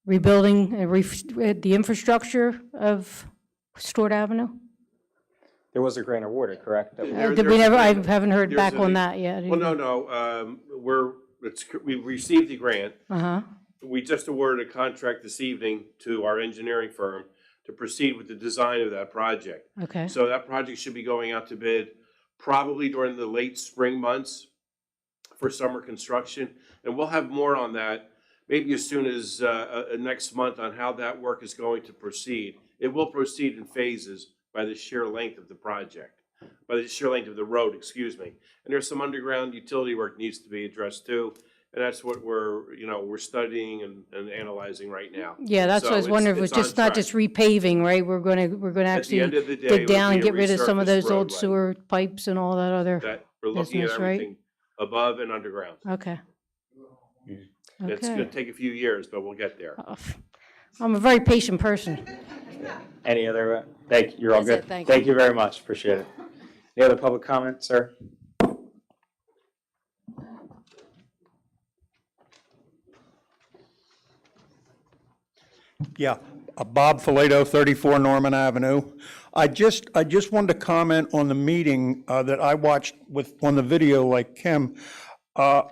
rebuilding the infrastructure of Stewart Avenue. There was a grant awarded, correct? That was- Did we never, I haven't heard There's back a- on that yet. Well, no, we received the grant. Uh-huh, We just awarded a contract this evening to our engineering firm to proceed with the design of that project. okay. So that project should be going out to bid probably during the late spring months for summer construction. And we'll have more on that, maybe as soon as next month, on how that work is going to proceed. It will proceed in phases, by the sheer length of the project, by the sheer length of the road, excuse me. And there's some underground utility work needs to be addressed too. And that's what we're studying and analyzing right now. Yeah, that's what I was So wondering, if it was it's on just not track. just repaving, right? We're gonna At the actually end of the day, dig it would down and be a get rid of some of resurfaced those old roadway. sewer pipes and all that other, That we're looking at business, right? everything above and underground. okay. It's gonna Okay. take a few years, but we'll get there. I'm a very patient person. Any other, thank you, you're all That's it, good. thank Thank you very much, appreciate it. Any other public comment, sir? Yeah, Bob Filato, 34 Norman Avenue. I just wanted to comment on the meeting that I watched on the video like Kim.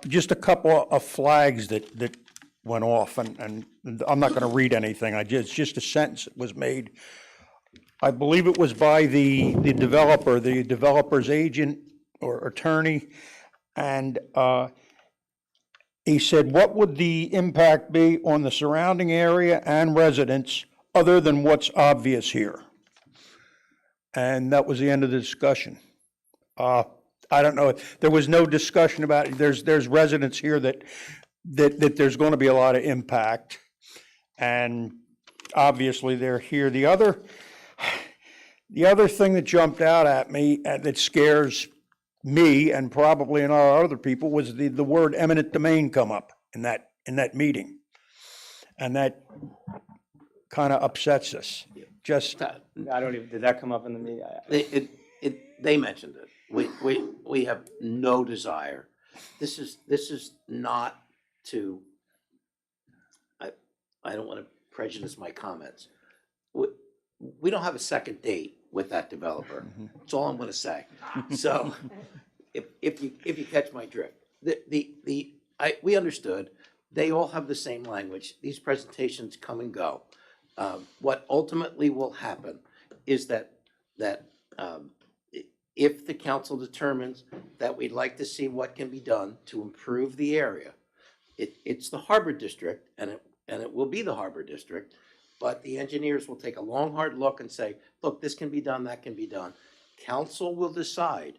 Just a couple of flags that went off, and I'm not going to read anything. It's just a sentence that was made. I believe it was by the developer, the developer's agent or attorney, and he said, "What would the impact be on the surrounding area and residents other than what's obvious here?" And that was the end of the discussion. I don't know, there was no discussion about it. There's residents here that there's going to be a lot of impact, and obviously they're here. The other thing that jumped out at me that scares me and probably in our other people was the word eminent domain come up in that meeting. And that kind of upsets us. Just, I don't even, did that come up in the meeting? They mentioned it. We have no desire. This is not to, I don't want to prejudice my comments. We don't have a second date with that developer. That's all I'm going to say. So if you catch my drift, we understood. They all have the same language. These presentations come and go. What ultimately will happen is that if the council determines that we'd like to see what can be done to improve the area, it's the Harbor District, and it will be the Harbor District, but the engineers will take a long, hard look and say, look, this can be done, that can be done. Council will decide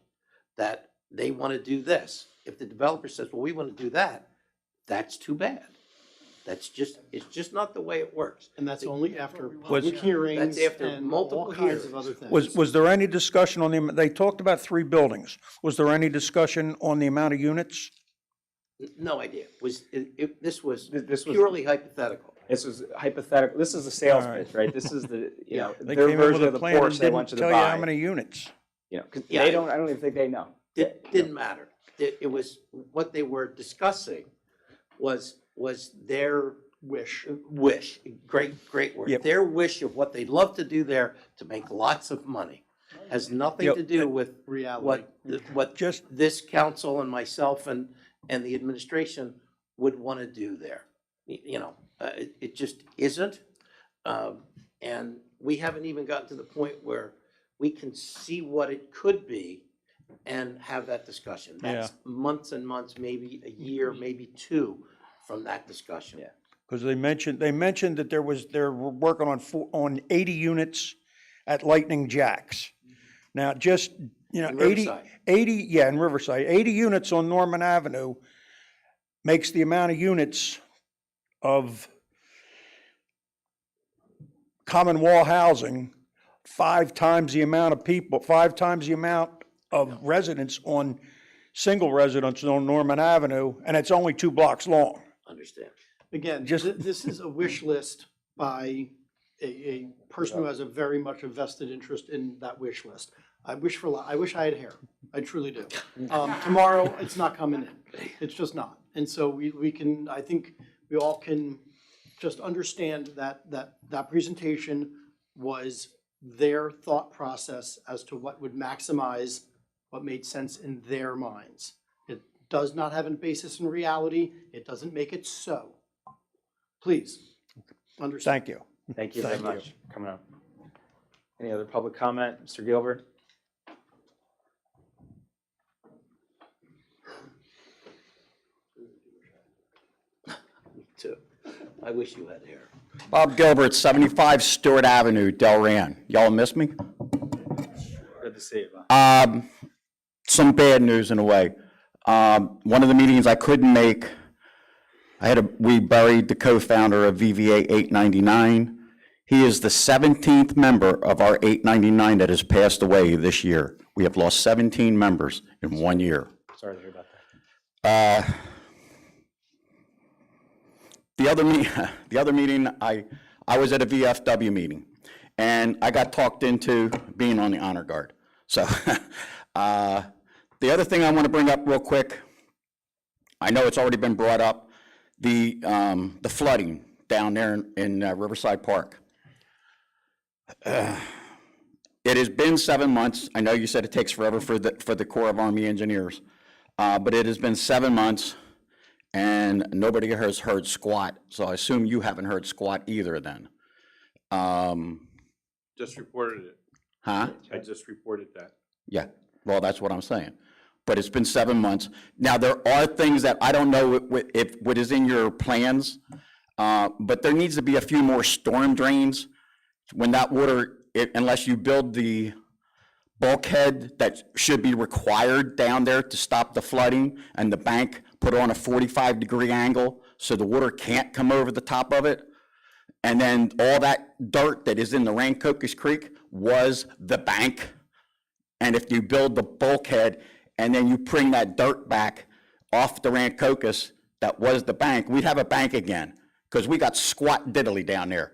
that they want to do this. If the developer says, well, we want to do that, that's too bad. It's just not the way it works. And that's only after public hearings That's after and multiple all kinds hearings. of other things. was there any discussion on they talked about 3 buildings. Was there any discussion on the amount of units? No idea. This was This was- purely hypothetical. This was hypothetical, this is the sales All right. pitch, right? This is the, They their came in version with of a the plan and Porsche they want didn't you to tell you how buy. many units. 'Cause Yeah. they don't, I don't even think they know. Didn't matter. It was, what they were discussing was their Wish. wish. Great word. Yep. Their wish of what they'd love to do there to make lots of money. Has nothing Yep. to do with Reality. what Just- this council and myself and the administration would want to do there. It just isn't. And we haven't even gotten to the point where we can see what it could be and have that discussion. That's months and months, maybe a year, maybe 2 from that discussion. Yeah. Because they mentioned that they're working on 80 units at Lightning Jacks. Now, just, In 80, Riverside. 80, yeah, in Riverside, 80 units on Norman Avenue makes the amount of units of common wall housing 5 times the amount of people, 5 times the amount of residents on single residents on Norman Avenue, and it's only 2 blocks long. Understand. Again, Just- this is a wish list by a person who has a very much a vested interest in that wish list. I wish I had hair. I truly do. Tomorrow, it's not coming in. It's just not. And so we can, I think we all can just understand that presentation was their thought process as to what would maximize what made sense in their minds. It does not have a basis in reality. It doesn't make it so. Please, understand. Thank you. Thank you very Thank you. much for coming up. Any other public comment? Mr. Gilbert? Too. I wish you had hair. Bob Gilbert, 75 Stewart Avenue, Delran. Y'all miss me? to see you. Some bad news in a way. One of the meetings I couldn't make, we buried the co-founder of VVA 899. He is the 17th member of our 899 that has passed away this year. We have lost 17 members in 1 year. Sorry to hear about that. The other meeting, I was at a VFW meeting, and I got talked into being on the honor guard. So the other thing I want to bring up real quick, I know it's already been brought up, the flooding down there in Riverside Park. It has been 7 months. I know you said it takes forever for the Corps of Army Engineers, but it has been 7 months, and nobody has heard squat. So I assume you haven't heard squat either then. Just reported it. Huh? I just reported that. Yeah, well, that's what I'm saying. But it's been 7 months. Now, there are things that I don't know if what is in your plans, but there needs to be a few more storm drains. When that water, unless you build the bulkhead that should be required down there to stop the flooding, and the bank put on a 45-degree angle so the water can't come over the top of it, and then all that dirt that is in the Rancocas Creek was the bank. And if you build the bulkhead and then you bring that dirt back off the Rancocas that was the bank, we'd have a bank again, because we got squat diddly down there.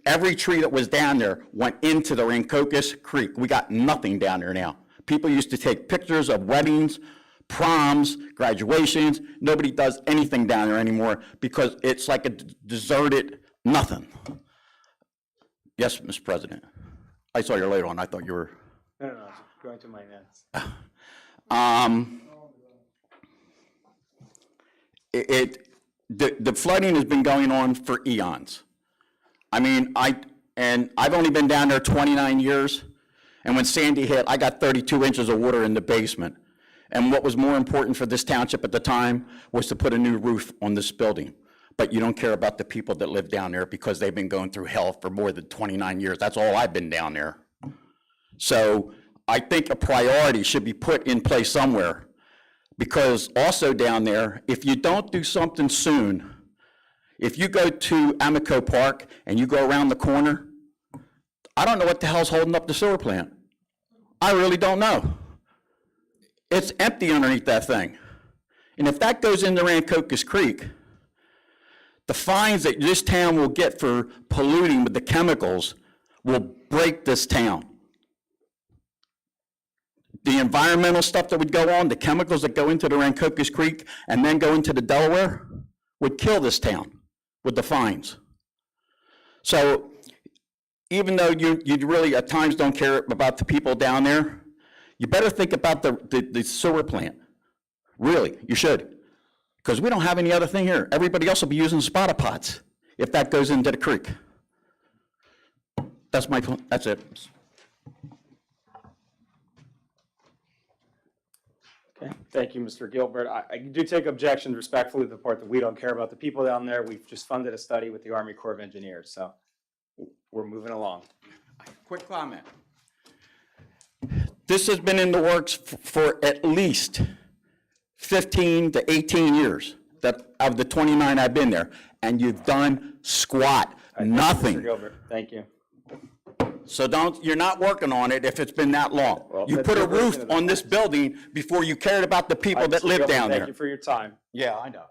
Every tree that was down there went into the Rancocas Creek. We got nothing down there now. People used to take pictures of weddings, proms, graduations. Nobody does anything down there anymore because it's like a deserted nothing. Yes, Mr. President. I saw your light on. I thought you were. No, it's going to my notes. The flooding has been going on for eons. I mean, I've only been down there 29 years, and when Sandy hit, I got 32 inches of water in the basement. And what was more important for this township at the time was to put a new roof on this building. But you don't care about the people that live down there because they've been going through hell for more than 29 years. That's all I've been down there. So I think a priority should be put in place somewhere, because also down there, if you don't do something soon, if you go to Amico Park and you go around the corner, I don't know what the hell's holding up the sewer plant. I really don't know. It's empty underneath that thing. And if that goes into Rancocas Creek, the fines that this town will get for polluting with the chemicals will break this town. The environmental stuff that would go on, the chemicals that go into the Rancocas Creek and then go into the Delaware would kill this town with the fines. So even though you really at times don't care about the people down there, you better think about the sewer plant. Really, you should. Because we don't have any other thing here. Everybody else will be using spotter pots if that goes into the creek. That's it. Okay, thank you, Mr. Gilbert. I do take objection respectfully to the part that we don't care about the people down there. We've just funded a study with the Army Corps of Engineers, so we're moving along. Quick comment. This has been in the works for at least 15 to 18 years of the 29 I've been there, and you've done squat, nothing. Mr. Gilbert, thank you. So you're not working on it if it's been that long. Well, You that's put a your version roof of the on this building before you cared about the people that Mr. live Gilbert, down there. Thank you for your time. Yeah, I know.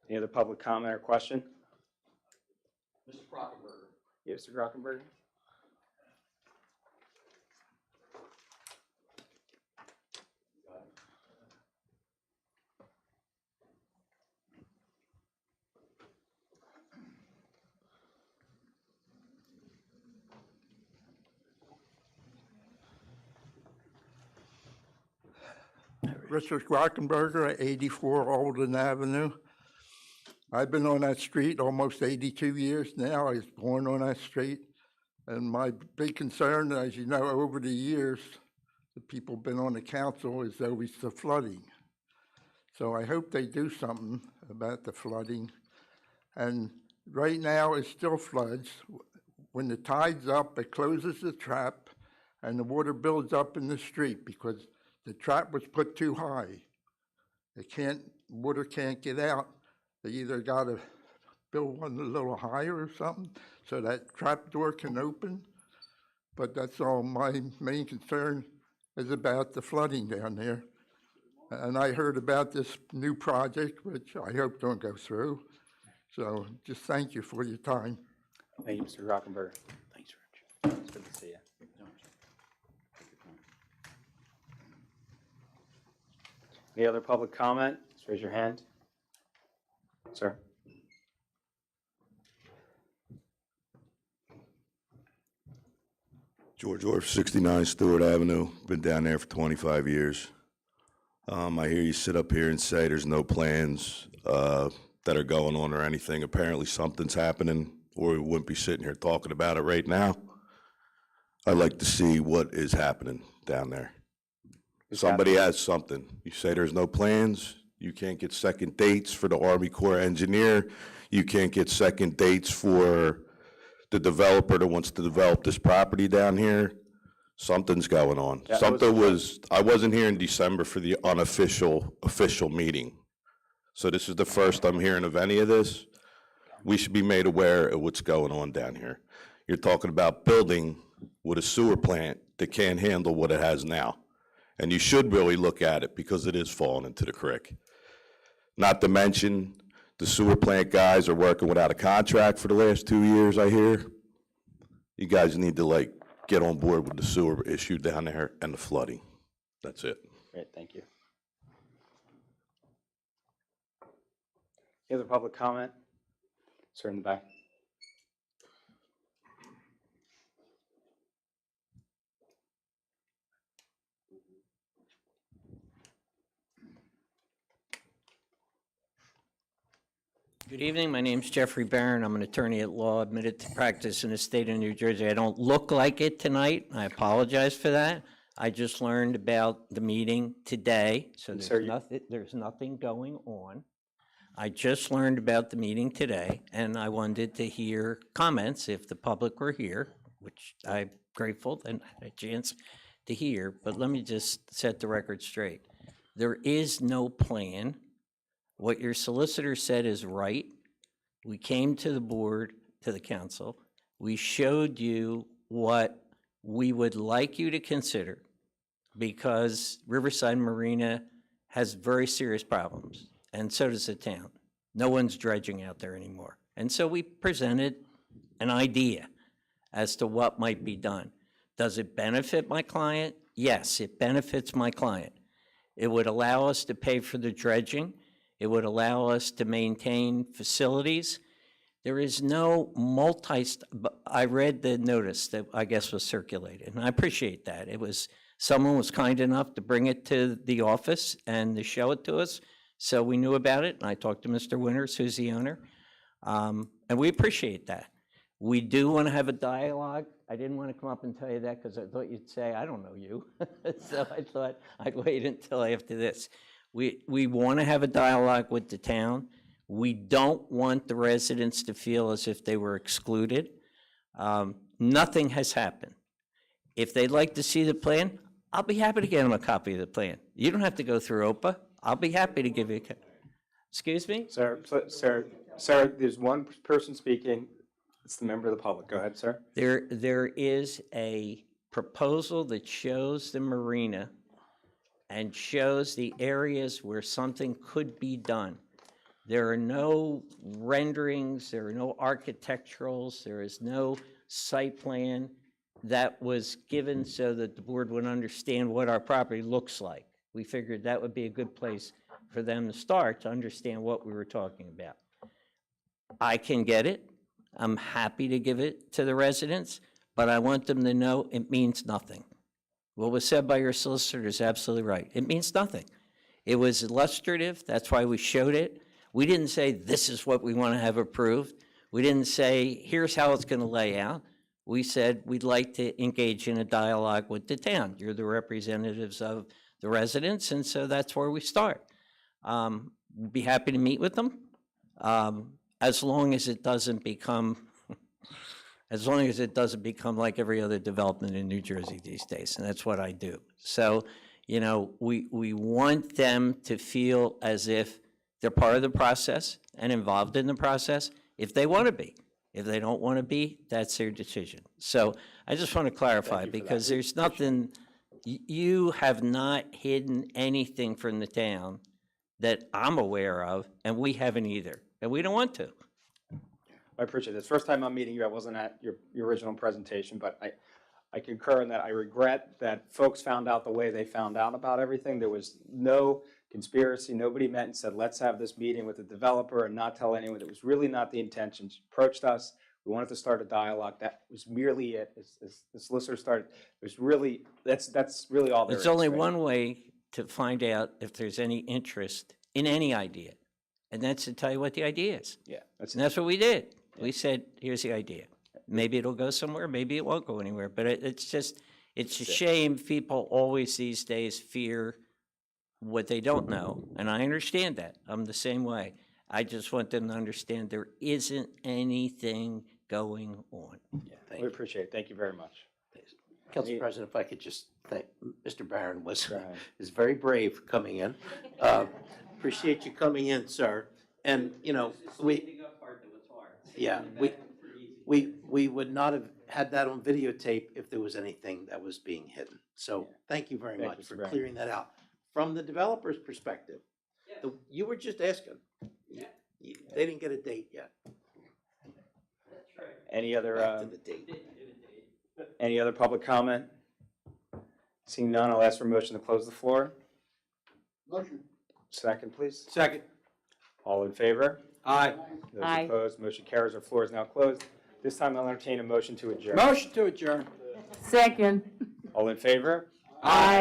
Any other public comment or question? Mr. Brockenberger. Yes, Mr. Grockenberg? Richard Grockenberger, 84 Alden Avenue. I've been on that street almost 82 years now. I was born on that street. And my big concern, as you know, over the years, the people been on the council is always the flooding. So I hope they do something about the flooding. And right now it still floods. when the tide's up, it closes the trap and the water builds up in the street because the trap was put too high. Water can't get out. They either gotta build one a little higher or something so that trap door can open. But that's all. My main concern is about the flooding down there. And I heard about this new project, which I hope don't go through. So just thank you for your time. Thank you, Mr. Rockenberger. Thanks, Rich. It's good to see you. Any other public comment? Just raise your hand. Sir? George Orff, 69 Stewart Avenue. Been down there for 25 years. I hear you sit up here and say there's no plans that are going on or anything. Apparently something's happening, or we wouldn't be sitting here talking about it right now. I'd like to see what is happening down there. Somebody has something. You say there's no plans. You can't get second dates for the Army Corps engineer. You can't get second dates for the developer that wants to develop this property down here. Something's going on. I wasn't here in December for the official meeting. So this is the first I'm hearing of any of this. We should be made aware of what's going on down here. You're talking about building with a sewer plant that can't handle what it has now. And you should really look at it because it is falling into the creek. Not to mention, the sewer plant guys are working without a contract for the last 2 years, I hear. You guys need to get on board with the sewer issue down there and the flooding. That's it. Great, thank you. Any other public comment? Sir in the back. Good evening. My name's Jeffrey Barron. I'm an attorney at law admitted to practice in the state of New Jersey. I don't look like it tonight. I apologize for that. I just learned about the meeting today, so there's nothing going on. I just learned about the meeting today, and I wanted to hear comments if the public were here, which I'm grateful that I had a chance to hear. But let me just set the record straight. There is no plan. What your solicitor said is right. We came to the board, to the council. We showed you what we would like you to consider because Riverside Marina has very serious problems, and so does the town. No one's dredging out there anymore. And so we presented an idea as to what might be done. Does it benefit my client? Yes, it benefits my client. It would allow us to pay for the dredging. It would allow us to maintain facilities. There is no I read the notice that I guess was circulated, and I appreciate that. Someone was kind enough to bring it to the office and to show it to us, so we knew about it, and I talked to Mr. Winters, who's the owner, and we appreciate that. We do want to have a dialogue. I didn't want to come up and tell you that because I thought you'd say, I don't know you, so I thought I'd wait until after this. We want to have a dialogue with the town. We don't want the residents to feel as if they were excluded. Nothing has happened. If they'd like to see the plan, I'll be happy to get them a copy of the plan. You don't have to go through OPA. I'll be happy to give you a copy. Excuse me? Sir, there's one person speaking. It's the member of the public. Go ahead, sir. There is a proposal that shows the marina and shows the areas where something could be done. There are no renderings, there are no architecturals, there is no site plan that was given so that the board would understand what our property looks like. We figured that would be a good place for them to start to understand what we were talking about. I can get it. I'm happy to give it to the residents, but I want them to know it means nothing. What was said by your solicitor is absolutely right. It means nothing. It was illustrative. That's why we showed it. We didn't say this is what we want to have approved. We didn't say here's how it's going to lay out. We said we'd like to engage in a dialogue with the town. You're the representatives of the residents, and so that's where we start. We'd be happy to meet with them as long as it doesn't become as long as it doesn't become like every other development in New Jersey these days, and that's what I do. So, we want them to feel as if they're part of the process and involved in the process, if they want to be. If they don't want to be, that's their decision. So I just want to clarify, because there's nothing, you have not hidden anything from the town that I'm aware of, and we haven't either, and we don't want to. I appreciate this. First time I'm meeting you, I wasn't at your original presentation, but I concur in that. I regret that folks found out the way they found out about everything. There was no conspiracy. Nobody met and said, let's have this meeting with the developer and not tell anyone. It was really not the intention. She approached us. We wanted to start a dialogue. That was merely it. As the solicitor started, it was really, that's really all there is. There's only right? one way to find out if there's any interest in any idea, and that's to tell you what the idea is. Yeah, And that's what we did. We said, here's the idea. Maybe it'll go somewhere, maybe it won't go anywhere, but it's a shame people always these days fear what they don't know, and I understand that. I'm the same way. I just want them to understand there isn't anything going on. We appreciate it. Thank you very much. Council President, if I could just thank, Mr. Barron ahead. is very brave coming in. Appreciate you coming in, sir. And, we would not have had that on videotape if there was anything that was being hidden. So thank you very Thank much you, for Mr. Barron. clearing that out. From the developer's perspective, you were just asking. They didn't get a date yet. Any other, Back to the date. any other public comment? Seeing none, I'll ask for a motion to close the floor. Motion. Second, please. Second. All in favor? Aye. Those Aye. opposed, motion carries. Our floor is now closed. This time I'll entertain a motion to adjourn. Motion to adjourn. Second. All in favor? Aye.